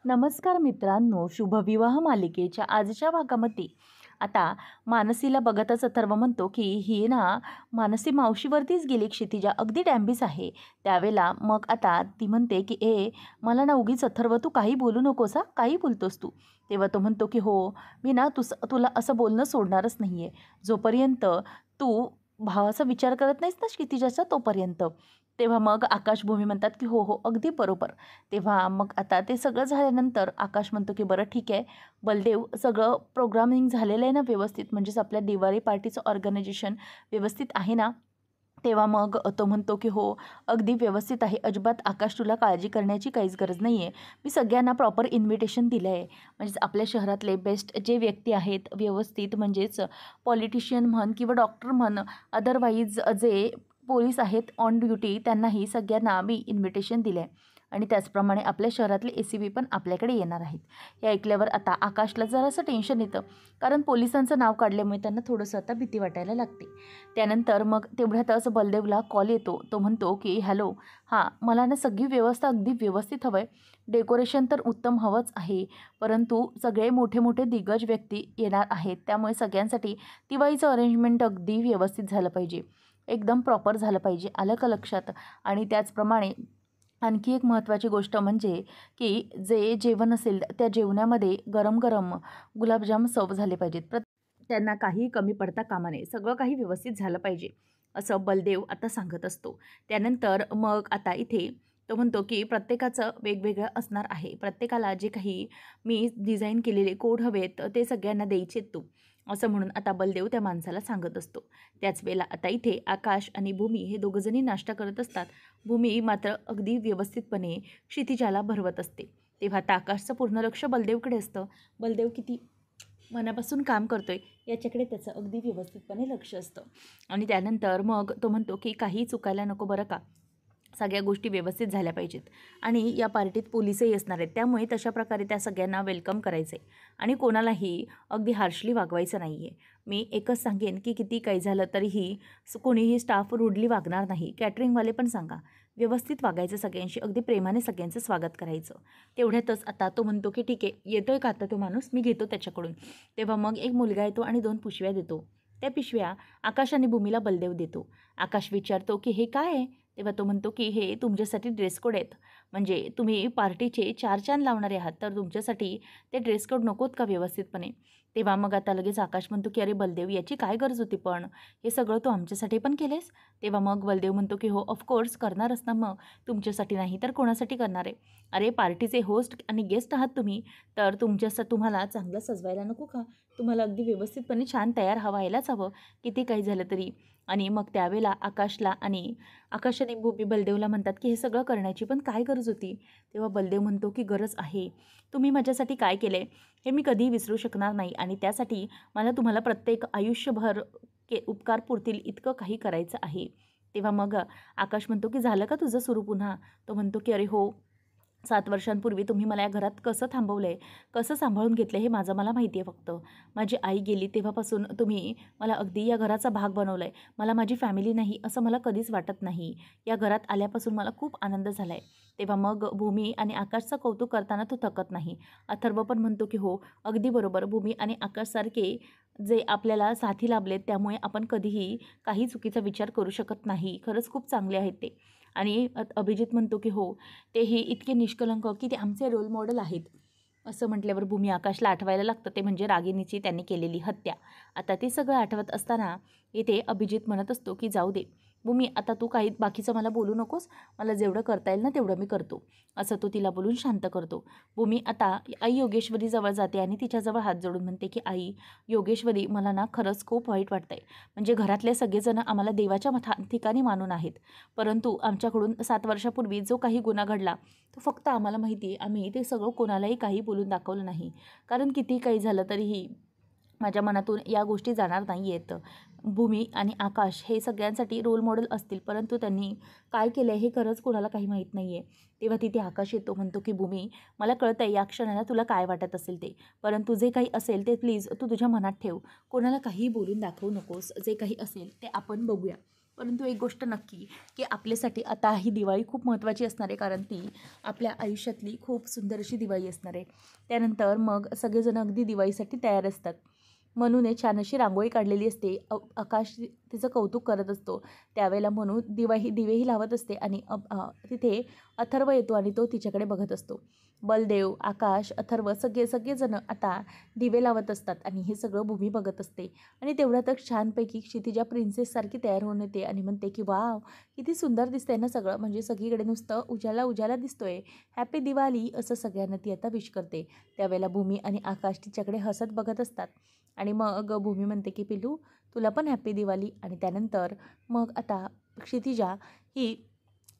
नमस्कार मित्रांनो, शुभविवाह मालिकेच्या आजच्या भागामध्ये आता मानसीला बघतच अथर्व म्हणतो की ही ना मानसी मावशीवरतीच गेली, क्षितिजा अगदी डॅम्बिस आहे. त्यावेळेला मग आता ती म्हणते की मला ना उगीच अथर्व तू काही बोलू नकोस हा, काही बोलतोस तू. तेव्हा तो म्हणतो की हो, मी ना तुला असं बोलणं सोडणारच नाही आहे जोपर्यंत तू भावाचा विचार करत नाहीस ना क्षितिजाचा तोपर्यंत. तेव्हा मग आकाश भूमी म्हणतात की हो हो अगदी बरोबर. तेव्हा मग आता ते सगळं झाल्यानंतर आकाश म्हणतो की बरं ठीक आहे बलदेव, सगळं प्रोग्रामिंग झालेलं आहे ना व्यवस्थित, म्हणजेच आपल्या दिवाळी पार्टीचं ऑर्गनायझेशन व्यवस्थित आहे ना. तेव्हा मग तो म्हणतो की हो अगदी व्यवस्थित आहे, अजिबात आकाश तुला काळजी करण्याची काहीच गरज नाही आहे. मी सगळ्यांना प्रॉपर इन्व्हिटेशन दिलं आहे. म्हणजेच आपल्या शहरातले बेस्ट जे व्यक्ती आहेत व्यवस्थित, म्हणजेच पॉलिटिशियन म्हण किंवा डॉक्टर म्हण, अदरवाईज जे पोलीस आहेत ऑन ड्युटी, त्यांनाही सगळ्यांना मी इन्व्हिटेशन दिलं आहे. आणि त्याचप्रमाणे आपल्या शहरातले ACP पण आपल्याकडे येणार आहेत. हे ऐकल्यावर आता आकाशला जरासं टेन्शन येतं, कारण पोलिसांचं नाव काढल्यामुळे त्यांना थोडंसं आता भीती वाटायला लागते. त्यानंतर मग तेवढ्यातच बलदेवला कॉल येतो. तो म्हणतो की हॅलो, हां मला ना सगळी व्यवस्था अगदी व्यवस्थित हवं आहे. डेकोरेशन तर उत्तम हवंच आहे, परंतु सगळे मोठे मोठे दिग्गज व्यक्ती येणार आहेत, त्यामुळे सगळ्यांसाठी दिवाळीचं अरेंजमेंट अगदी व्यवस्थित झालं पाहिजे, एकदम प्रॉपर झालं पाहिजे, आलं का लक्षात. आणि त्याचप्रमाणे आणखी एक महत्त्वाची गोष्ट म्हणजे की जे जेवण असेल त्या जेवणामध्ये गरम गरम गुलाबजाम सर्व झाले पाहिजेत. त्यांना काही कमी पडता कामा नये, सगळं काही व्यवस्थित झालं पाहिजे, असं बलदेव आता सांगत असतो. त्यानंतर मग आता इथे तो म्हणतो की प्रत्येकाचं वेगवेगळं असणार आहे, प्रत्येकाला जे काही मी डिझाईन केलेले कोड हवेत ते सगळ्यांना द्यायचे तू, असं म्हणून आता बलदेव त्या माणसाला सांगत असतो. त्याच वेळेला आता इथे आकाश आणि भूमी हे दोघंजणी नाश्ता करत असतात. भूमी मात्र अगदी व्यवस्थितपणे क्षितिजाला भरवत असते. तेव्हा आता आकाशचं पूर्ण लक्ष बलदेवकडे असतं. बलदेव किती मनापासून काम करतोय याच्याकडे त्याचं अगदी व्यवस्थितपणे लक्ष असतं. आणि त्यानंतर मग तो म्हणतो की काही चुकायला नको बरं का, सगळ्या गोष्टी व्यवस्थित झाल्या पाहिजेत. आणि या पार्टीत पोलिसही असणार आहेत, त्यामुळे तशा प्रकारे त्या सगळ्यांना वेलकम करायचं आहे आणि कोणालाही अगदी हार्शली वागवायचं नाही आहे. मी एकच सांगेन की किती काही झालं तरीही कोणीही स्टाफ रूडली वागणार नाही. कॅटरिंगवाले पण सांगा, व्यवस्थित वागायचं सगळ्यांशी, अगदी प्रेमाने सगळ्यांचं स्वागत करायचं. तेवढ्यातच आता तो म्हणतो की ठीक आहे, येतोय का आता तो माणूस, मी घेतो त्याच्याकडून. तेव्हा मग एक मुलगा येतो आणि 2 पिशव्या देतो. त्या पिशव्या आकाश आणि भूमीला बलदेव देतो. आकाश विचारतो की हे काय आहे. तेव्हा तो म्हणतो की हे तुमच्यासाठी ड्रेस कोड आहेत, म्हणजे तुम्ही पार्टीचे 4 चांद लावणारे आहात, तर तुमच्यासाठी ते ड्रेस कोड नकोत का व्यवस्थितपणे. तेव्हा मग आता लगेच आकाश म्हणतो की अरे बलदेव, याची काय गरज होती, पण हे सगळं तू आमच्यासाठी पण केलेस. तेव्हा मग बलदेव म्हणतो की हो ऑफकोर्स करणारच ना, मग तुमच्यासाठी नाही तर कोणासाठी करणार आहे. अरे पार्टीचे होस्ट आणि गेस्ट आहात तुम्ही, तर तुम्हाला चांगलं सजवायला नको का, तुम्हाला अगदी व्यवस्थितपणे छान तयार व्हायलाच हवं, किती काही झालं तरी. आणि मग त्यावेळेला आकाश आणि भूमी बलदेवला म्हणतात की हे सगळं करण्याची पण काय गरज होती. तेव्हा बलदेव म्हणतो की गरज आहे, तुम्ही माझ्यासाठी काय केलं आहे हे मी कधीही विसरू शकणार नाही, आणि त्यासाठी मला तुम्हाला प्रत्येक आयुष्यभर उपकार पुरतील इतकं काही करायचं आहे. तेव्हा मग आकाश म्हणतो की झालं का तुझं सुरू पुन्हा. तो म्हणतो की अरे हो, 7 वर्षांपूर्वी तुम्ही मला या घरात कसं थांबवलं आहे, कसं सांभाळून घेतलं हे मला माहिती आहे. फक्त माझी आई गेली तेव्हापासून तुम्ही मला अगदी या घराचा भाग बनवलं आहे. मला माझी फॅमिली नाही असं मला कधीच वाटत नाही. या घरात आल्यापासून मला खूप आनंद झाला आहे. तेव्हा मग भूमी आणि आकाशचं कौतुक करताना तो थकत नाही. अथर्व पण म्हणतो की हो अगदी बरोबर, भूमी आणि आकाशसारखे जे आपल्याला साथी लाभलेत त्यामुळे आपण कधीही काही चुकीचा विचार करू शकत नाही. खरंच खूप चांगले आहेत ते. आणि अभिजित म्हणतो की हो, तेही इतके निष्कलंक की ते आमचे रोल मॉडेल आहेत. असं म्हटल्यावर भूमी आकाशला आठवायला लागतं ते म्हणजे रागिणीची त्यांनी केलेली हत्या. आता ते सगळं आठवत असताना इथे अभिजित म्हणत असतो की जाऊ दे भूमी, आता तू काही बाकीचं मला बोलू नकोस, मला जेवढं करता येईल ना तेवढं मी करतो, असं तो तिला बोलून शांत करतो. भूमी आता आई योगेश्वरीजवळ जाते आणि तिच्याजवळ हात जोडून म्हणते की आई योगेश्वरी, मला ना खरंच खूप वाईट वाटतं आहे. म्हणजे घरातले सगळेजण आम्हाला देवाच्या ठिकाणी मानून आहेत, परंतु आमच्याकडून 7 वर्षापूर्वी जो काही गुन्हा घडला तो फक्त आम्हाला माहिती आहे. आम्ही ते सगळं कोणालाही काही बोलून दाखवलं नाही, कारण किती काही झालं तरीही माझ्या मनातून या गोष्टी जाणार नाही आहेत. भूमी आणि आकाश हे सगळ्यांसाठी रोल मॉडेल असतील, परंतु त्यांनी काय केलं आहे हे खरंच कोणाला काही माहीत नाही आहे. तेव्हा तिथे आकाश येतो, म्हणतो की भूमी, मला कळतं आहे या क्षणाला तुला काय वाटत असेल ते, परंतु जे काही असेल ते प्लीज तू तुझ्या मनात ठेव, कोणाला काहीही बोलून दाखवू नकोस. जे काही असेल ते आपण बघूया. परंतु एक गोष्ट नक्की की आपल्यासाठी आता ही दिवाळी खूप महत्त्वाची असणार आहे, कारण ती आपल्या आयुष्यातली खूप सुंदर अशी दिवाळी असणार आहे. त्यानंतर मग सगळेजण अगदी दिवाळीसाठी तयार असतात. मनूने छान अशी रांगोळी काढलेली असते. आकाश तिचं कौतुक करत असतो. त्यावेळेला मनू दिवेही लावत असते आणि तिथे अथर्व येतो आणि तो तिच्याकडे बघत असतो. बलदेव, आकाश, अथर्व सगळेजण आता दिवे लावत असतात आणि हे सगळं भूमी बघत असते. आणि तेवढ्यातच छानपैकी क्षितिजा प्रिन्सेससारखी तयार होऊन येते आणि म्हणते की वाव, किती सुंदर दिसतंय ना सगळं, म्हणजे सगळीकडे नुसतं उजाला उजाला दिसतोय, हॅपी दिवाळी असं सगळ्यांना ती आता विश करते. त्यावेळेला भूमी आणि आकाश तिच्याकडे हसत बघत असतात आणि मग भूमी म्हणते की पिलू, तुला पण हॅपी दिवाळी. आणि त्यानंतर मग आता क्षितिजा ही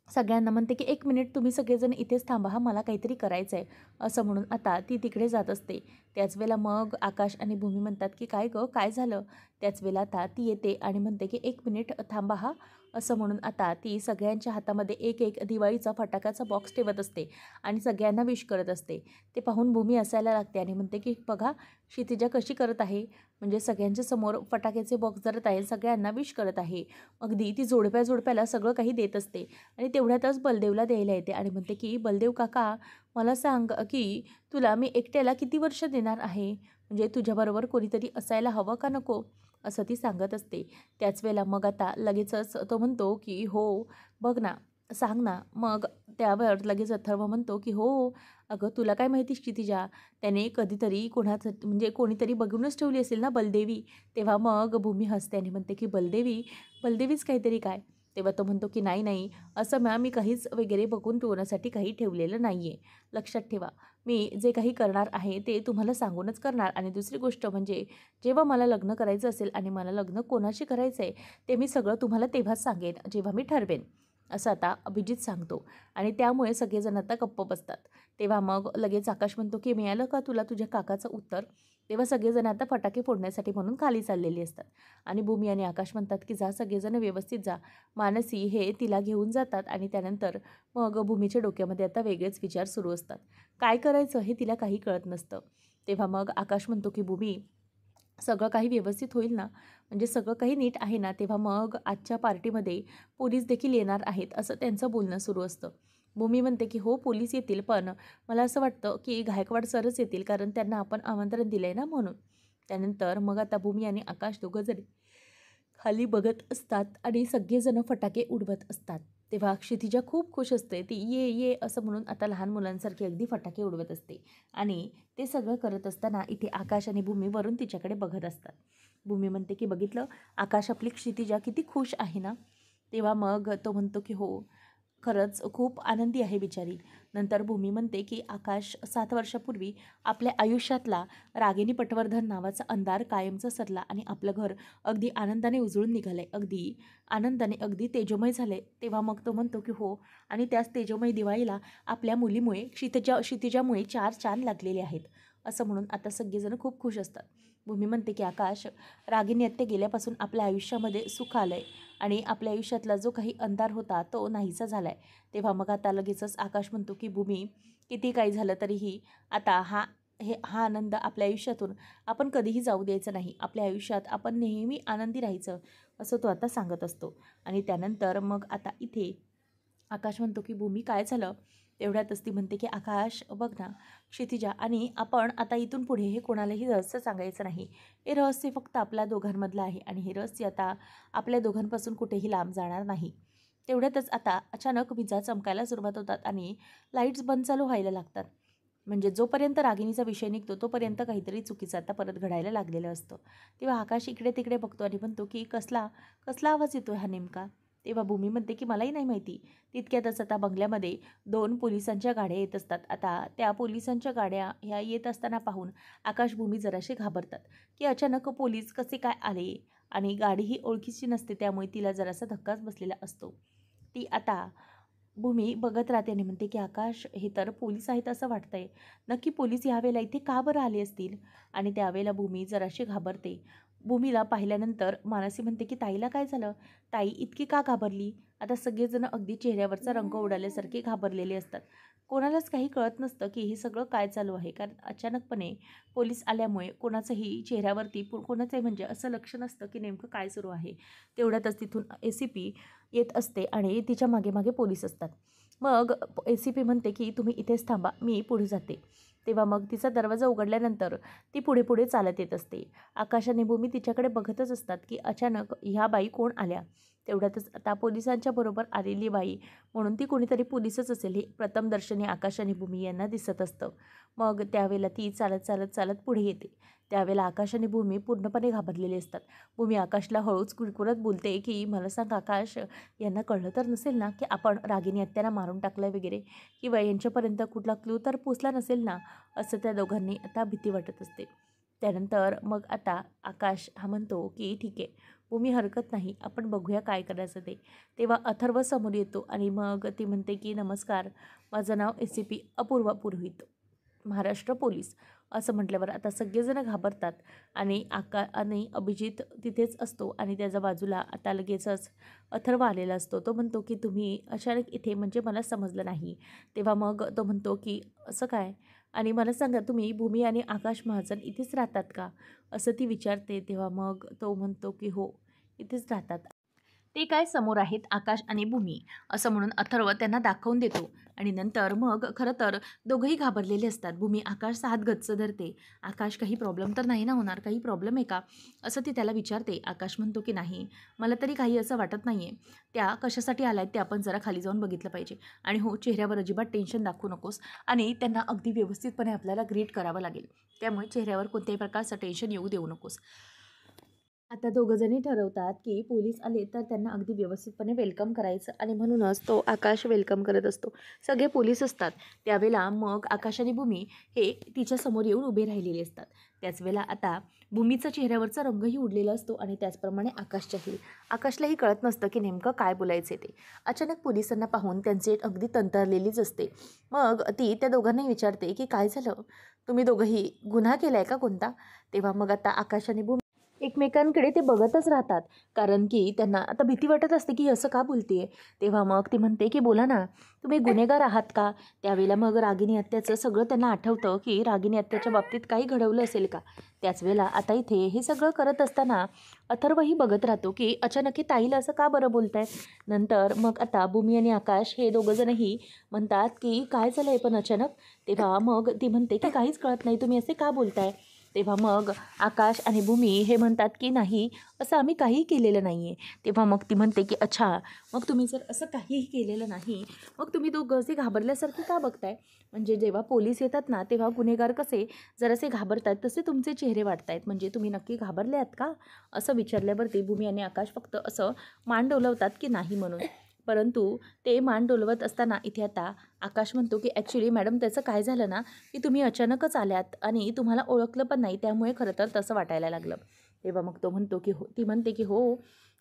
सगळ्यांना म्हणते की 1 मिनिट तुम्ही सगळेजण इथेच थांबा, हा मला काहीतरी करायचं आहे, असं म्हणून आता ती तिकडे जात असते. त्याच वेळेला मग आकाश आणि भूमी म्हणतात की काय गं, काय झालं? त्याच वेळेला आता ती येते आणि म्हणते की 1 मिनिट थांबा हा, असं म्हणून आता ती सगळ्यांच्या हातामध्ये एक दिवाळीचा फटाक्याचा बॉक्स ठेवत असते आणि सगळ्यांना विश करत असते. ते पाहून भूमी हसायला लागते आणि म्हणते की बघा क्षितिजा कशी करत आहे, म्हणजे सगळ्यांच्या समोर फटाक्याचे बॉक्स धरत आहे, सगळ्यांना विश करत आहे. अगदी ती जोडप्याला सगळं काही देत असते. आणि तेवढ्यातच बलदेवला द्यायला येते आणि म्हणते की बलदेव काका, मला सांग की तुला मी एकट्याला किती वर्ष देणार आहे, म्हणजे तुझ्याबरोबर कोणीतरी असायला हवं का नको, असं ती सांगत असते. त्याच वेळेला मग आता लगेचच तो म्हणतो की हो, बघ ना, सांग ना. मग त्यावर लगेच अथर्व म्हणतो की हो, अगं तुला काय माहिती क्षितिजा, त्याने कधीतरी कोणाचं म्हणजे कोणीतरी बघूनच ठेवली असेल ना बलदेवी. तेव्हा मग भूमी हसते आणि म्हणते की बलदेवीच काहीतरी काय. तेव्हा तो म्हणतो की नाही नाही, असं मी काहीच वगैरे बघून ठेवण्यासाठी काही ठेवलेलं नाही आहे. लक्षात ठेवा, मी जे काही करणार आहे ते तुम्हाला सांगूनच करणार. आणि दुसरी गोष्ट म्हणजे जेव्हा मला लग्न करायचं असेल आणि मला लग्न कोणाशी करायचं आहे ते मी सगळं तुम्हाला तेव्हाच सांगेन, जेव्हा मी ठरवेन, असं आता अभिजित सांगतो. आणि त्यामुळे सगळेजण आता गप्प बसतात. तेव्हा मग लगेच आकाश म्हणतो की मिळालं का तुला तुझ्या काकाचं उत्तर? तेव्हा सगळेजण आता फटाके फोडण्यासाठी म्हणून खाली चाललेली असतात. आणि भूमी आणि आकाश म्हणतात की जा सगळेजण व्यवस्थित जा. मानसी हे तिला घेऊन जातात आणि त्यानंतर मग भूमीच्या डोक्यामध्ये आता वेगळेच विचार सुरू असतात. काय करायचं हे तिला काही कळत नसतं. तेव्हा मग आकाश म्हणतो की भूमी, सगळं काही व्यवस्थित होईल ना, म्हणजे सगळं काही नीट आहे ना? तेव्हा मग आजच्या पार्टीमध्ये पोलीस देखील येणार आहेत, असं त्यांचं बोलणं सुरू असतं. भूमी म्हणते की हो, पोलीस येतील, पण मला असं वाटतं की गायकवाड सरच येतील, कारण त्यांना आपण आमंत्रण दिलं आहे ना म्हणून. त्यानंतर मग आता भूमी आणि आकाश दोघंजण खाली बघत असतात आणि सगळेजण फटाके उडवत असतात. तेव्हा क्षितिजा खूप खुश असते. ती ये ये असं म्हणून आता लहान मुलांसारखी अगदी फटाके उडवत असते. आणि ते सगळं करत असताना इथे आकाश आणि भूमी वरून तिच्याकडे बघत असतात. भूमी म्हणते की बघितलं, आकाश आपली क्षितिजा किती खुश आहे ना. तेव्हा मग तो म्हणतो की हो, खरंच खूप आनंदी आहे बिचारी. नंतर भूमी म्हणते की आकाश 7 वर्षापूर्वी आपल्या आयुष्यातला रागिनी पटवर्धन नावाचा अंधार कायमचा सरला आणि आपलं घर अगदी आनंदाने उजळून निघालं आहे, अगदी आनंदाने, अगदी तेजोमय झालं आहे. तेव्हा मग तो म्हणतो की हो, आणि त्याच तेजोमय दिवाळीला आपल्या मुलीमुळे क्षितिजामुळे 4 चांद लागलेले आहेत, असं म्हणून आता सगळेजण खूप खुश असतात. भूमी म्हणते की आकाश, रागिनी आत्या गेल्यापासून आपल्या आयुष्यामध्ये सुख आलं आहे आणि आपल्या आयुष्यातला जो काही अंधार होता तो नाहीसा झाला आहे. तेव्हा मग आता लगेचच आकाश म्हणतो की भूमी, किती काही झालं तरीही आता हा आनंद आपल्या आयुष्यातून आपण कधीही जाऊ द्यायचा नाही. आपल्या आयुष्यात आपण नेहमी आनंदी राहायचं, असं तो आता सांगत असतो. आणि त्यानंतर मग आता इथे आकाश म्हणतो की भूमी काय झालं? तेवढ्यातच ती म्हणते की आकाश बघ ना क्षितिजा, आणि आपण आता इथून पुढे हे कोणालाही रहस्य सांगायचं नाही. हे रहस्य फक्त आपल्या दोघांमधलं आहे आणि हे रहस्य आता आपल्या दोघांपासून कुठेही लांब जाणार नाही. तेवढ्यातच आता अचानक विजा चमकायला सुरुवात होतात आणि लाईट्स बंद चालू व्हायला लागतात. म्हणजे जोपर्यंत रागिणीचा विषय निघतो तोपर्यंत काहीतरी चुकीचं आता परत घडायला लागलेलं असतं. तेव्हा आकाश इकडे तिकडे बघतो आणि म्हणतो की कसला कसला आवाज येतो हा नेमका? तेव्हा भूमी म्हणते की मलाही नाही माहिती. तितक्यातच आता बंगल्यामध्ये 2 पोलिसांच्या गाड्या येत असतात. आता त्या पोलिसांच्या गाड्या ह्या येत असताना पाहून आकाश भूमी जराशी घाबरतात की अचानक पोलीस कसे काय आले, आणि गाडी ही ओळखीची नसते, त्यामुळे तिला जरासा धक्काच बसलेला असतो. ती आता भूमी बघत राहते आणि म्हणते की आकाश, हे तर पोलीस आहेत असं वाटतंय. नक्की पोलीस यावेळेला इथे का बरं आले असतील? आणि त्यावेळेला भूमी जराशी घाबरते. भूमीला पाहिल्यानंतर मानसी म्हणते की ताईला काय झालं? ताई इतकी का घाबरली? आता सगळेजण अगदी चेहऱ्यावरचा रंग उडाल्यासारखे घाबरलेले असतात. कोणालाच काही कळत नसतं की हे सगळं काय चालू आहे. कारण अचानकपणे पोलीस आल्यामुळे कोणाचंही चेहऱ्यावरती कोणाचंही म्हणजे असं लक्ष नसतं की नेमकं काय सुरू आहे. तेवढ्यातच तिथून ACP येत असते आणि तिच्या मागे मागे पोलीस असतात. मग ACP म्हणते की तुम्ही इथेच थांबा, मी पुढे जाते. तेव्हा मग तिचा दरवाजा उघडल्यानंतर ती पुढे पुढे चालत येत असते. आकाश आणि भूमी तिच्याकडे बघतच असतात की अचानक ह्या बाई कोण आल्या. तेवढ्यातच आता पोलिसांच्या बरोबर आलेली बाई म्हणून ती कोणीतरी पोलीसच असेल हे प्रथमदर्शनी आकाश आणि भूमी यांना दिसत असतं. मग त्यावेळेला ती चालत चालत चालत पुढे येते. त्यावेळेला आकाश आणि भूमी पूर्णपणे घाबरलेले असतात. भूमी आकाशला हळूच कुरकुरत बोलते की मला सांग आकाश, यांना कळलं तर नसेल ना की आपण रागिनी आत्यांना मारून टाकलं वगैरे, किंवा यांच्यापर्यंत कुठला क्लू तर पोचला नसेल ना, असं त्या दोघांनी आता भीती वाटत असते. त्यानंतर मग आता आकाश हा म्हणतो की ठीक आहे, भूमी हरकत नाही, आपण बघूया काय करायचं ते. तेव्हा अथर्व समोर येतो आणि मग ती म्हणते की नमस्कार, माझं नाव ACP अपूर्वा पुरोहित, महाराष्ट्र पोलीस. असं म्हटल्यावर आता सगळेजण घाबरतात आणि आणि अभिजित तिथेच असतो आणि त्याच्या बाजूला आता लगेचच अथर्व आलेला असतो. तो म्हणतो की तुम्ही अचानक इथे, म्हणजे मला समजलं नाही. तेव्हा मग तो म्हणतो की असं काय, आणि मला सांगा तुम्ही भूमी आणि आकाश महाजन इथेच राहतात का, असं ती विचारते. तेव्हा मग तो म्हणतो की हो, इथेच राहतात. ते काय समोर आहेत आकाश आणि भूमी, असं म्हणून अथर्व त्यांना दाखवून देतो. आणि नंतर मग खरं तर दोघंही घाबरलेले असतात. भूमी आकाशचा हात गच्च धरते. आकाश, काही प्रॉब्लेम तर नाही ना होणार, काही प्रॉब्लेम आहे का, असं ती त्याला विचारते. आकाश म्हणतो की नाही, मला तरी काही असं वाटत नाही आहे. त्या कशासाठी आल्यात ते आपण जरा खाली जाऊन बघितलं पाहिजे. आणि हो, चेहऱ्यावर अजिबात टेन्शन दाखवू नकोस आणि त्यांना अगदी व्यवस्थितपणे आपल्याला ग्रीट करावं लागेल. त्यामुळे चेहऱ्यावर कोणत्याही प्रकारचं टेन्शन येऊ देऊ नकोस. आता दोघंजणी ठरवतात की पोलीस आले तर त्यांना अगदी व्यवस्थितपणे वेलकम करायचं, आणि म्हणूनच तो आकाश वेलकम करत असतो. सगळे पोलीस असतात. त्यावेळेला मग आकाश आणि भूमी हे तिच्यासमोर येऊन उभे राहिलेले असतात. त्याच वेळेला आता भूमीचा चेहऱ्यावरचा रंगही उडलेला असतो आणि त्याचप्रमाणे आकाशच्याही. आकाशलाही कळत नसतं की नेमकं काय बोलायचं ते. अचानक पोलिसांना पाहून त्यांची अगदी तंतरलेलीच असते. मग ती त्या दोघांनाही विचारते की काय झालं, तुम्ही दोघंही गुन्हा केला आहे का कोणता. तेव्हा मग आता आकाश आणि भूमी एकमेकांकडे ते बघतच राहतात, कारण की त्यांना आता भीती वाटत असते की असं का बोलते. तेव्हा मग ती म्हणते की बोला ना, तुम्ही गुन्हेगार आहात का. त्यावेळेला मग रागिनी हत्याचं सगळं त्यांना आठवतं की रागिनी हत्याच्या बाबतीत काही घडवलं असेल का. त्याच वेळेला आता इथे हे सगळं करत असताना अथर्वही बघत राहतो की अचानक हे ताईला असं का बरं बोलत आहे. नंतर मग आता भूमी आणि आकाश हे दोघंजणही म्हणतात की काय झालं आहे पण अचानक. तेव्हा मग ती म्हणते की काहीच कळत नाही, तुम्ही असे का बोलताय. तेव्हा मग आकाश आणि भूमी हे म्हणतात की नाही, असं आम्ही काहीही केलेलं नाही आहे. तेव्हा मग ती म्हणते की अच्छा, मग तुम्ही जर असं काहीही केलेलं नाही, मग तुम्ही दोघं असे घाबरल्यासारखे का बघताय. म्हणजे जेव्हा पोलीस येतात ना, तेव्हा गुन्हेगार कसे जरासे घाबरतात तसे तुमचे चेहरे वाटत आहेत, म्हणजे तुम्ही नक्की घाबरले आहात का, असं विचारल्यावरती भूमी आणि आकाश फक्त असं मान डोलवतात की नाही म्हणून. परंतु ते मान डोलवत असताना इथे आता आकाश म्हणतो की ॲक्च्युली मॅडम, त्याचं काय झालं ना, की तुम्ही अचानकच आल्यात आणि तुम्हाला ओळखलं पण नाही, त्यामुळे खरं तर तसं वाटायला लागलं. तेव्हा मग तो म्हणतो की हो, ती म्हणते की हो,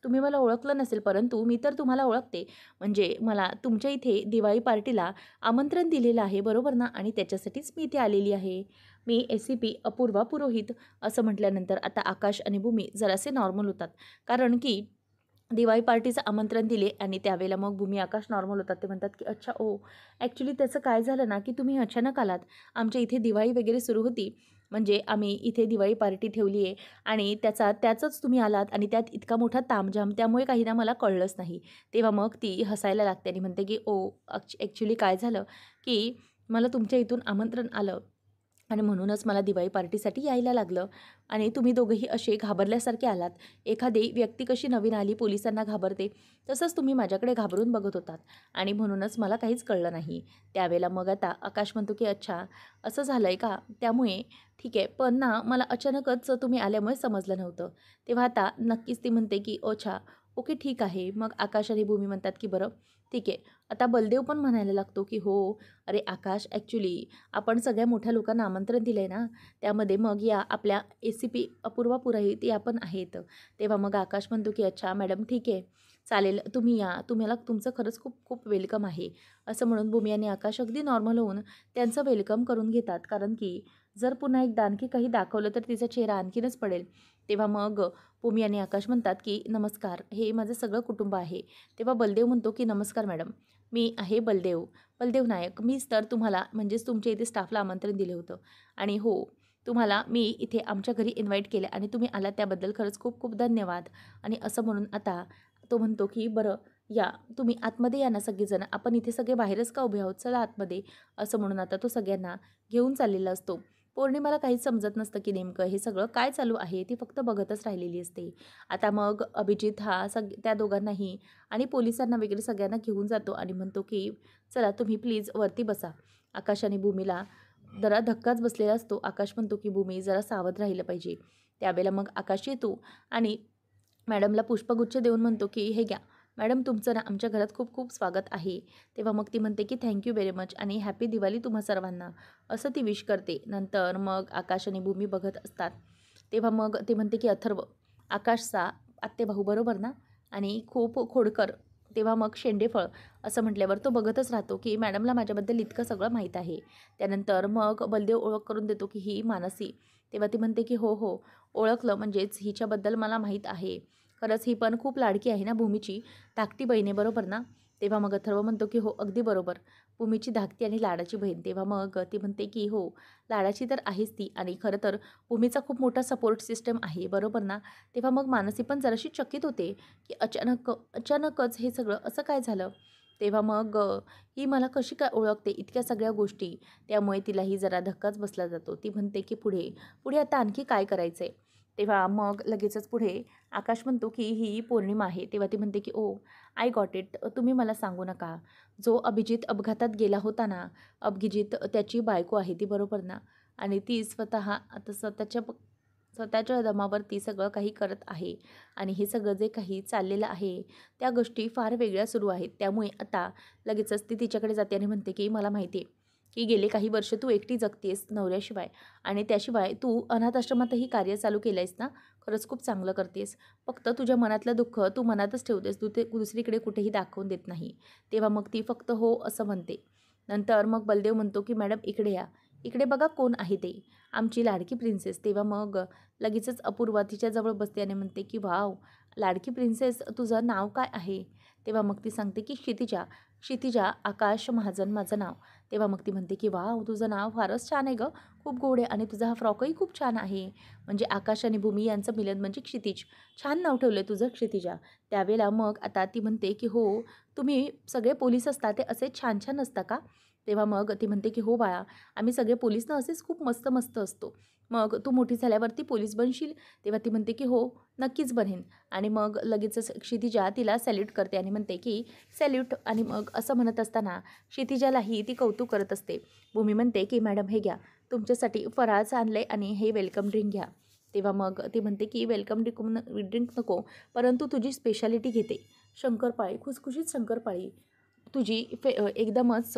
तुम्ही मला ओळखलं नसेल, परंतु मी तर तुम्हाला ओळखते. म्हणजे मला तुमच्या इथे दिवाळी पार्टीला आमंत्रण दिलेलं आहे, बरोबर ना, आणि त्याच्यासाठीच मी इथे आलेली आहे. मी ACP अपूर्वा पुरोहित, असं म्हटल्यानंतर आता आकाश आणि भूमी जरासे नॉर्मल होतात, कारण की दिवाळी पार्टीचं आमंत्रण दिले. आणि त्यावेळेला मग भूमी आकाश नॉर्मल होतात. ते म्हणतात की अच्छा ओ, ॲक्च्युली त्याचं काय झालं ना, की तुम्ही अचानक आलात, आमच्या इथे दिवाळी वगैरे सुरू होती, म्हणजे आम्ही इथे दिवाळी पार्टी ठेवली आहे आणि त्याचंच तुम्ही आलात आणि त्यात इतका मोठा तामझाम, त्यामुळे काही ना मला कळलंच नाही. तेव्हा मग ती हसायला लागते आणि म्हणते की ओ, ॲक्च्युली काय झालं की मला तुमच्या इथून आमंत्रण आलं आणि म्हणूनच मला दिवाळी पार्टीसाठी यायला लागलं, आणि तुम्ही दोघंही असे घाबरल्यासारखे आलात. एखादी व्यक्ती कशी नवीन आली पोलिसांना घाबरते, तसंच तुम्ही माझ्याकडे घाबरून बघत होतात आणि म्हणूनच मला काहीच कळलं नाही. त्यावेळेला मग आता आकाश म्हणतो की अच्छा, असं झालं आहे का, त्यामुळे ठीक आहे, पण ना मला अचानकच तुम्ही आल्यामुळे समजलं नव्हतं. तेव्हा आता नक्कीच ती म्हणते की अच्छा, ओके, ठीक आहे. मग आकाश आणि भूमी म्हणतात की बरं ठीक आहे. आता बलदेव पण म्हणायला लागतो की हो, अरे आकाश, ॲक्च्युली आपण सगळ्या मोठ्या लोकांना आमंत्रण दिलं आहे ना, त्यामध्ये मग या आपल्या ACP अपूर्वा पुरोहित या पण आहेत. तेव्हा मग आकाश म्हणतो की अच्छा मॅडम, ठीक आहे, चालेल, तुम्ही या, तुम्हाला तुमचं खरंच खूप खूप वेलकम आहे. असं म्हणून भूमी आणि आकाश अगदी नॉर्मल होऊन त्यांचं वेलकम करून घेतात, कारण की जर पुन्हा एकदा आणखी काही दाखवलं तर तिचा चेहरा आणखीनच पडेल. तेव्हा मग भूमी आणि आकाश म्हणतात की नमस्कार, हे माझं सगळं कुटुंब आहे. तेव्हा बलदेव म्हणतो की नमस्कार मॅडम, मी आहे बलदेव, बलदेव नायक. मीच तर तुम्हाला म्हणजेच तुमच्या इथे स्टाफला आमंत्रण दिलं होतं. आणि हो, तुम्हाला मी इथे आमच्या घरी इन्व्हाईट केलं आणि तुम्ही आलात त्याबद्दल खरंच खूप खूप धन्यवाद. आणि असं म्हणून आता तो म्हणतो की बरं या, तुम्ही आतमध्ये या ना सगळेजण. आपण इथे सगळे बाहेरच का उभे आहोत? चला आतमध्ये. असं म्हणून आता तो सगळ्यांना घेऊन चाललेला असतो. पौर्णिमाला काहीच समजत नसतं की नेमकं हे सगळं काय चालू आहे. ती फक्त बघतच राहिलेली असते. आता मग अभिजित हा त्या दोघांनाही आणि पोलिसांना वगैरे सगळ्यांना घेऊन जातो आणि म्हणतो की चला तुम्ही प्लीज वरती बसा. आकाश आणि भूमीला जरा धक्काच बसलेला असतो. आकाश म्हणतो की भूमी जरा सावध राहिलं पाहिजे. त्यावेळेला मग आकाश येतो आणि मॅडमला पुष्पगुच्छ देऊन म्हणतो की हे घ्या मॅडम, तुमचं ना आमच्या घरात खूप खूप स्वागत आहे. तेव्हा मग ती म्हणते की थँक्यू व्हेरी मच आणि हॅपी दिवाळी तुम्हा सर्वांना, असं ती विश करते. नंतर मग आकाश आणि भूमी बघत असतात. तेव्हा मग ते म्हणते की अथर्व आकाशचा आत्तेभाऊ बरोबर ना, आणि खूप खोडकर. तेव्हा मग शेंडेफळ असं म्हटल्यावर तो बघतच राहतो की मॅडमला माझ्याबद्दल इतकं सगळं माहीत आहे. त्यानंतर मग बलदेव ओळख करून देतो की ही मानसी. तेव्हा ती म्हणते की हो हो, ओळखलं, म्हणजेच हिच्याबद्दल मला माहीत आहे. खरंच ही पण खूप लाडकी आहे ना भूमीची, धाकटी बहीण आहे बरोबर ना? तेव्हा मग अथर्व म्हणतो की हो अगदी बरोबर, भूमीची धाकटी आणि लाडाची बहीण. तेव्हा मग ती म्हणते की हो, लाडाची तर आहेच ती आणि खरं तर भूमीचा खूप मोठा सपोर्ट सिस्टम आहे बरोबर ना? तेव्हा मग मानसी पण जराशी चकित होते की अचानकच हे सगळं असं काय झालं. तेव्हा मग ही मला कशी काय ओळखते इतक्या सगळ्या गोष्टी. त्यामुळे तिलाही जरा धक्काच बसला जातो. ती म्हणते की पुढे पुढे आता आणखी काय करायचं आहे. तेव्हा मग लगेचच पुढे आकाश म्हणतो की ही पौर्णिमा आहे. तेव्हा ती म्हणते की ओ आय गॉट इट, तुम्ही मला सांगू नका. जो अभिजित अपघातात गेला होता ना, अभिजित त्याची बायको आहे ती बरोबर ना, आणि ती स्वतः आता स्वतःच्या दमावर ती सगळं काही करत आहे. आणि हे सगळं जे काही चाललेलं आहे त्या गोष्टी फार वेगळ्या सुरू आहेत. त्यामुळे आता लगेचच ती तिच्याकडे जाते आणि म्हणते की मला माहिती आहे की गेले काही वर्ष तू एकटी जगतेस नवऱ्याशिवाय, आणि त्याशिवाय तू अनाथ आश्रमातही कार्य चालू केलं आहेस ना, खरंच खूप चांगलं करतेस. फक्त तुझ्या मनातलं दुःख तू मनातच ठेवतेस, तू ते दुसरीकडे कुठेही दाखवून देत नाही. तेव्हा मग ती फक्त हो असं म्हणते. नंतर मग बलदेव म्हणतो की मॅडम इकडे या, इकडे बघा कोण आहे ते, आमची लाडकी प्रिन्सेस. तेव्हा मग लगेचच अपूर्वा तिच्याजवळ बसते आणि म्हणते की वाव, लाडकी प्रिन्सेस तुझं नाव काय आहे. तेव्हा मग ती सांगते की क्षितिजा, क्षितिजा आकाश महाजन माझं नाव. तेव्हा मग ती म्हणते की वाव, तुझं नाव फारच छान आहे गं, खूप गोड आहे आणि तुझा हा फ्रॉकही खूप छान आहे. म्हणजे आकाश आणि भूमी यांचं मिलन म्हणजे क्षितिज. छान नाव ठेवलं आहे तुझं क्षितिजा. त्यावेळेला मग आता ती म्हणते की हो, तुम्ही सगळे पोलीस असता ते असे छान छान असता का. तेव्हा मग ती म्हणते की हो बाळा, आम्ही सगळे पोलीस ना असेच खूप मस्त मस्त असतो. मग तू मोठी झाल्यावरती पोलीस बनशील. तेव्हा ती म्हणते की हो नक्कीच बनेन. आणि मग लगेचच क्षितिजा तिला सॅल्यूट करते आणि म्हणते की सॅल्यूट. आणि मग असं म्हणत असताना क्षितिजालाही ती कौतुक करत असते. भूमी म्हणते की मॅडम हे घ्या, तुमच्यासाठी फराळाचं आणलं आहे आणि हे वेलकम ड्रिंक घ्या. तेव्हा मग ती म्हणते की वेलकम ड्रिंक नको, परंतु तुझी स्पेशालिटी घेते, शंकरपाळी, खुसखुशीत शंकरपाळी. तुझी एकदमच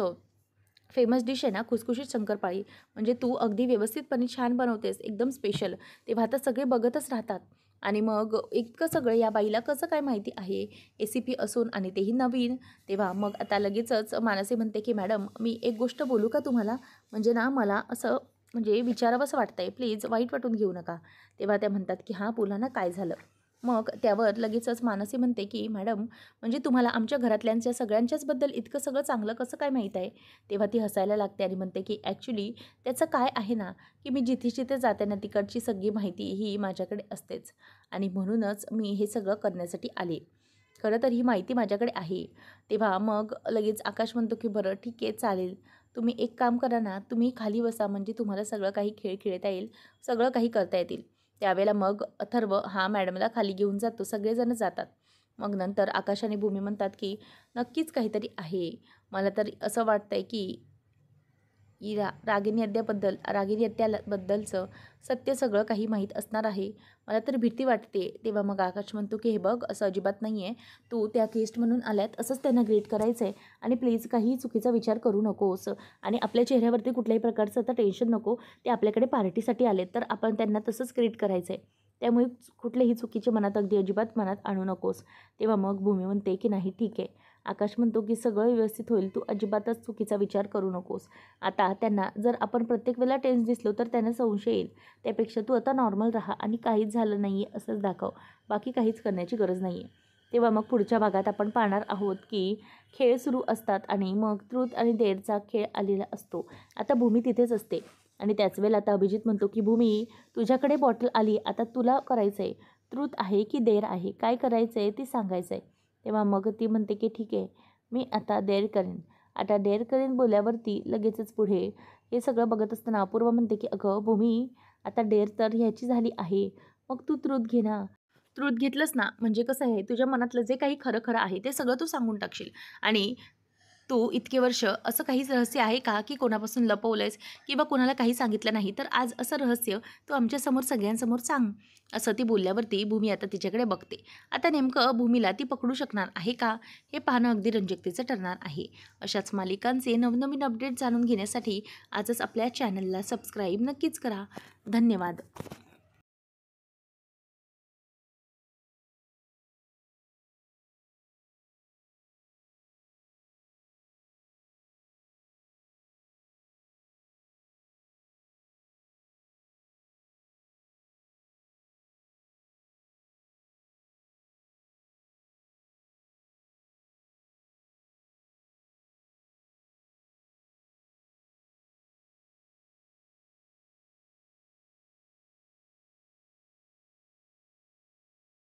फेमस डिश आहे ना खुसखुशीत शंकरपाळी, म्हणजे तू अगदी व्यवस्थितपणे छान बनवतेस, एकदम स्पेशल. तेव्हा आता सगळे बघतच राहतात. आणि मग इतकं सगळं या बाईला कसं काय माहिती आहे, ACP असून आणि तेही नवीन. तेव्हा मग आता लगेचच मानसी म्हणते की मॅडम मी एक गोष्ट बोलू का तुम्हाला, म्हणजे ना मला असं म्हणजे विचारावंसं वाटतंय, प्लीज वाईट वाटून घेऊ नका. तेव्हा त्या म्हणतात की हां बोला ना, काय झालं. मग त्यावर लगेचच मानसी म्हणते की मॅडम, म्हणजे तुम्हाला आमच्या घरातल्यांच्या सगळ्यांच्याचबद्दल इतकं सगळं चांगलं कसं काय माहीत आहे. तेव्हा ती हसायला लागते आणि म्हणते की ॲक्च्युली त्याचं काय आहे ना, की मी जिथे जिथे जाते ना तिकडची सगळी माहिती ही माझ्याकडे असतेच, आणि म्हणूनच मी हे सगळं करण्यासाठी आले. खरं तर ही माहिती माझ्याकडे आहे. तेव्हा मग लगेच आकाश म्हणतो की बरं ठीक आहे चालेल, तुम्ही एक काम करा ना, तुम्ही खाली बसा, म्हणजे तुम्हाला सगळं काही खेळ खेळता येईल, सगळं काही करता येतील. त्यावेळेला मग अथर्व हा मॅडमला खाली घेऊन जातो, सगळेजण जातात. मग नंतर आकाश आणि भूमी म्हणतात की नक्कीच काहीतरी आहे, मला तर असं वाटतंय की रागिनी हत्याबद्दलचं सत्य सगळं काही माहीत असणार आहे. मला तर भीती वाटते. तेव्हा मग आकाश म्हणतो की हे बघ असं अजिबात नाही आहे, तू त्या गेस्ट म्हणून आल्यात असंच त्यांना ग्रीट करायचं आहे, आणि प्लीज काही चुकीचा विचार करू नकोस, आणि आपल्या चेहऱ्यावरती कुठल्याही प्रकारचं आता टेन्शन नको. ते आपल्याकडे पार्टीसाठी आलेत तर आपण त्यांना तसंच ग्रीट करायचं आहे. त्यामुळे कुठलेही चुकीचे मनात अगदी अजिबात मनात आणू नकोस. तेव्हा मग भूमी म्हणते की नाही ठीक आहे. आकाश म्हणतो की सगळं व्यवस्थित होईल, तू अजिबातच चुकीचा विचार करू नकोस. आता त्यांना जर आपण प्रत्येक वेळेला टेन्स दिसलो तर त्यांना संशय येईल. त्यापेक्षा तू आता नॉर्मल राहा आणि काहीच झालं नाही आहे असंच दाखव, बाकी काहीच करण्याची गरज नाही आहे. तेव्हा मग पुढच्या भागात आपण पाहणार आहोत की खेळ सुरू असतात आणि मग ट्रूथ आणि डेअरचा खेळ आलेला असतो. आता भूमी तिथेच असते आणि त्याच वेळेला आता अभिजित म्हणतो की भूमी, तुझ्याकडे बॉटल आली, आता तुला करायचं आहे, ट्रूथ आहे की डेअर आहे, काय करायचं आहे ते सांगायचं आहे. तेव्हा मग ती म्हणते की ठीक आहे, मी आता डेअर करेन. आता डेअर करेन बोलल्यावरती लगेचच पुढे हे सगळं बघत असताना अपूर्वा म्हणते की अगं भूमी, आता डेअर तर ह्याची झाली आहे, मग तू ट्रूथ घे ना. ट्रूथ घेतलंस ना म्हणजे कसं आहे, तुझ्या मनातलं जे काही खरं खरं आहे ते सगळं तू सांगून टाकशील. आणि तू इतके वर्ष असं काही रहस्य आहे का की कोणापासून लपवलंयस किंवा कोणाला काही सांगितलं नाही, तर आज असं रहस्य तू आमच्यासमोर सगळ्यांसमोर सांग. असं ती बोलल्यावरती भूमी आता तिच्याकडे बघते. आता नेमकं भूमीला ती पकडू शकणार आहे का, हे पाहणं अगदी रंजकतेचं ठरणार आहे. अशाच मालिकांचे नवनवीन अपडेट जाणून घेण्यासाठी आजच आपल्या चॅनलला सबस्क्राईब नक्कीच करा. धन्यवाद.